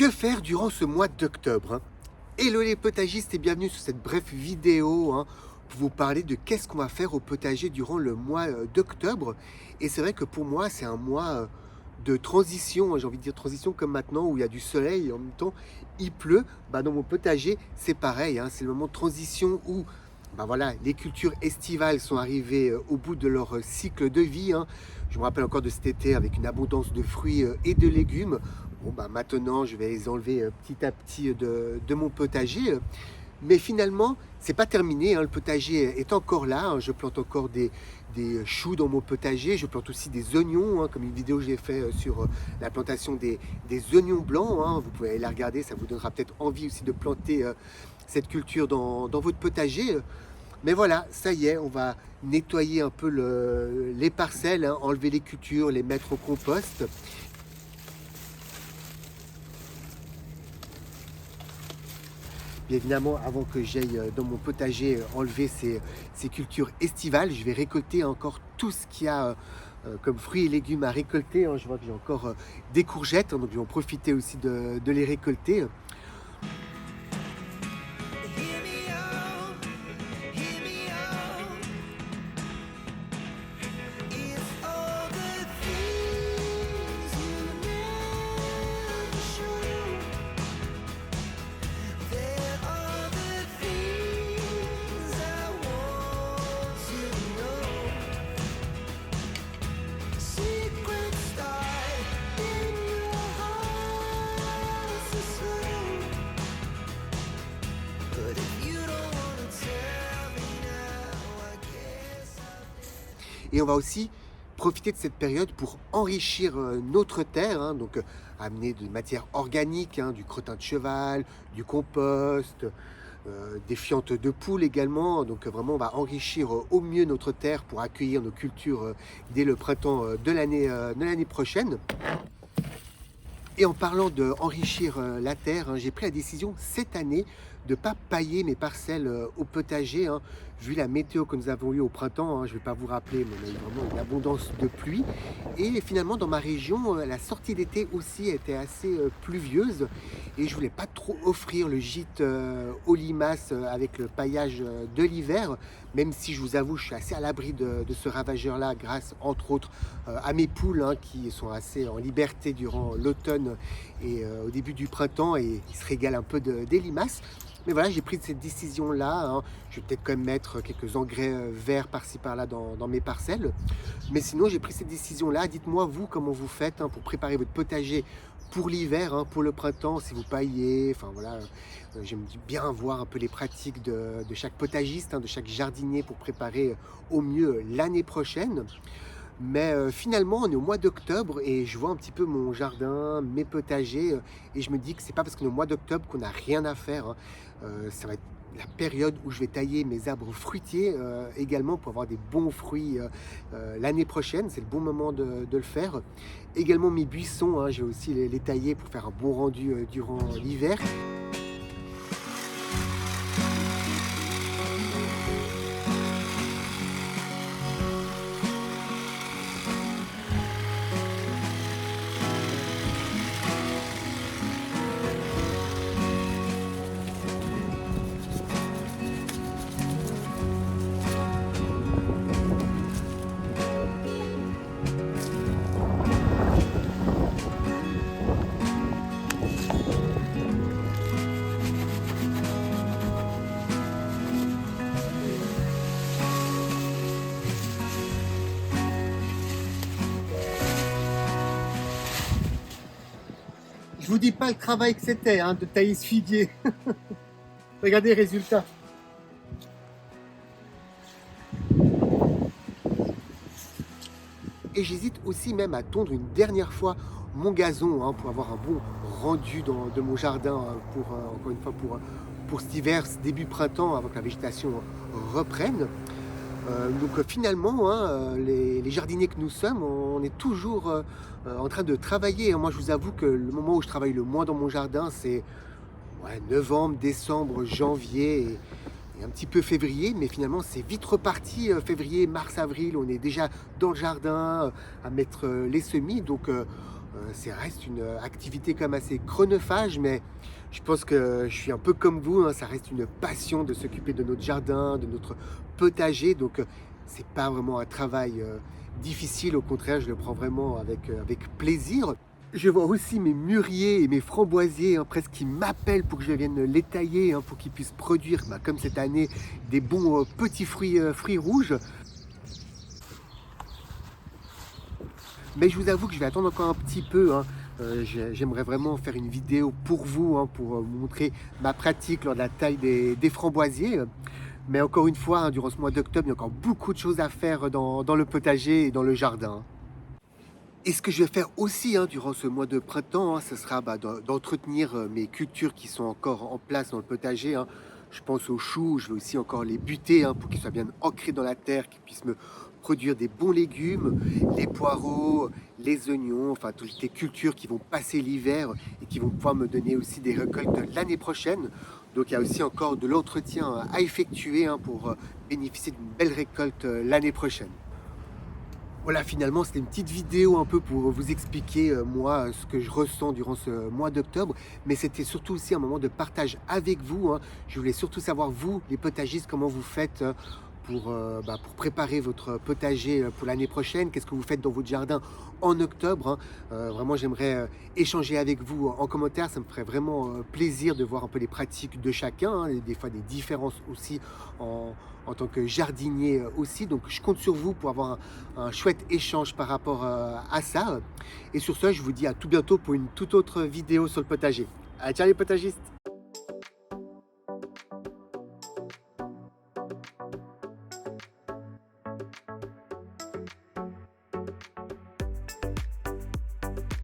Que faire durant ce mois d'octobre, hein? Hello les potagistes et bienvenue sur cette brève vidéo, hein, pour vous parler de qu'est-ce qu'on va faire au potager durant le mois d'octobre. Et c'est vrai que pour moi, c'est un mois de transition, hein, j'ai envie de dire transition comme maintenant où il y a du soleil et en même temps il pleut. Bah, dans mon potager, c'est pareil, hein, c'est le moment de transition où bah voilà, les cultures estivales sont arrivées au bout de leur cycle de vie, hein. Je me rappelle encore de cet été avec une abondance de fruits et de légumes. Bon, bah maintenant, je vais les enlever petit à petit de mon potager. Mais finalement, c'est pas terminé, hein. Le potager est encore là, hein. Je plante encore des choux dans mon potager. Je plante aussi des oignons, hein, comme une vidéo que j'ai fait sur la plantation des oignons blancs, hein. Vous pouvez aller la regarder, ça vous donnera peut-être envie aussi de planter cette culture dans votre potager. Mais voilà, ça y est, on va nettoyer un peu les parcelles, hein, enlever les cultures, les mettre au compost. Bien évidemment, avant que j'aille dans mon potager enlever ces cultures estivales, je vais récolter encore tout ce qu'il y a comme fruits et légumes à récolter, hein. Je vois que j'ai encore des courgettes, hein, donc je vais en profiter aussi de les récolter. Hear me out, hear me out. It's all the things you never show. There are the things I want to know. Secrets start in your heart so slow. But if you don't wanna tell me now, I guess Et on va aussi profiter de cette période pour enrichir notre terre, hein, donc amener de matières organiques, hein, du crottin de cheval, du compost, des fientes de poule également. Donc vraiment, on va enrichir au mieux notre terre pour accueillir nos cultures dès le printemps de l'année prochaine. Et en parlant d'enrichir la terre, hein, j'ai pris la décision cette année de ne pas pailler mes parcelles au potager, hein, vu la météo que nous avons eue au printemps, hein. Je ne vais pas vous rappeler, mais on a eu vraiment une abondance de pluie. Et finalement, dans ma région, la sortie d'été aussi était assez pluvieuse. Et je ne voulais pas trop offrir le gîte aux limaces avec le paillage de l'hiver, même si je vous avoue, je suis assez à l'abri de ce ravageur-là, grâce entre autres à mes poules, hein, qui sont assez en liberté durant l'automne et au début du printemps et qui se régalent un peu des limaces. Mais voilà, j'ai pris cette décision-là, hein. Je vais peut-être quand même mettre quelques engrais verts par-ci par-là dans mes parcelles. Mais sinon, j'ai pris cette décision-là. Dites-moi, vous, comment vous faites, hein, pour préparer votre potager pour l'hiver, hein, pour le printemps, si vous paillez. Enfin voilà, j'aime bien voir un peu les pratiques de chaque potagiste, hein, de chaque jardinier pour préparer au mieux l'année prochaine. Mais finalement, on est au mois d'octobre et je vois un petit peu mon jardin, mes potagers, et je me dis que c'est pas parce qu'on est au mois d'octobre qu'on n'a rien à faire, hein. Ça va être la période où je vais tailler mes arbres fruitiers également pour avoir des bons fruits l'année prochaine. C'est le bon moment de le faire. Également mes buissons, hein, je vais aussi les tailler pour faire un bon rendu durant l'hiver. Je vous dis pas le travail que c'était, hein, de tailler ce figuier. Regardez les résultats. Et j'hésite aussi même à tondre une dernière fois mon gazon, hein, pour avoir un bon rendu de mon jardin, hein, pour, encore une fois, pour cet hiver, ce début printemps, avant que la végétation reprenne. Donc finalement, hein, les jardiniers que nous sommes, on est toujours en train de travailler, hein. Moi, je vous avoue que le moment où je travaille le moins dans mon jardin, c'est novembre, décembre, janvier et un petit peu février. Mais finalement, c'est vite reparti, février, mars, avril. On est déjà dans le jardin à mettre les semis. Donc Ça reste une activité quand même assez chronophage, mais je pense que je suis un peu comme vous, hein, ça reste une passion de s'occuper de notre jardin, de notre potager, donc c'est pas vraiment un travail difficile, au contraire, je le prends vraiment avec plaisir. Je vois aussi mes mûriers et mes framboisiers, hein, presque qui m'appellent pour que je vienne les tailler, hein, pour qu'ils puissent produire, bah, comme cette année, des bons petits fruits rouges. Mais je vous avoue que je vais attendre encore un petit peu, hein. J'aimerais vraiment faire une vidéo pour vous, hein, pour vous montrer ma pratique lors de la taille des framboisiers. Mais encore une fois, hein, durant ce mois d'octobre, il y a encore beaucoup de choses à faire dans le potager et dans le jardin. Et ce que je vais faire aussi, hein, durant ce mois de printemps, hein, ce sera bah, d'entretenir mes cultures qui sont encore en place dans le potager, hein. Je pense aux choux, je vais aussi encore les buter, hein, pour qu'ils soient bien ancrés dans la terre, qu'ils puissent me produire des bons légumes, les poireaux, les oignons, enfin toutes les cultures qui vont passer l'hiver et qui vont pouvoir me donner aussi des récoltes l'année prochaine. Donc il y a aussi encore de l'entretien à effectuer, hein, pour bénéficier d'une belle récolte l'année prochaine. Voilà, finalement, c'était une petite vidéo un peu pour vous expliquer, moi, ce que je ressens durant ce mois d'octobre. Mais c'était surtout aussi un moment de partage avec vous, hein. Je voulais surtout savoir, vous, les potagistes, comment vous faites pour préparer votre potager pour l'année prochaine. Qu'est-ce que vous faites dans votre jardin en octobre, hein. Vraiment, j'aimerais échanger avec vous en commentaire. Ça me ferait vraiment plaisir de voir un peu les pratiques de chacun, hein, et des fois des différences aussi en tant que jardinier aussi. Donc je compte sur vous pour avoir un chouette échange par rapport à ça. Et sur ce, je vous dis à tout bientôt pour une toute autre vidéo sur le potager. Allez, ciao les potagistes!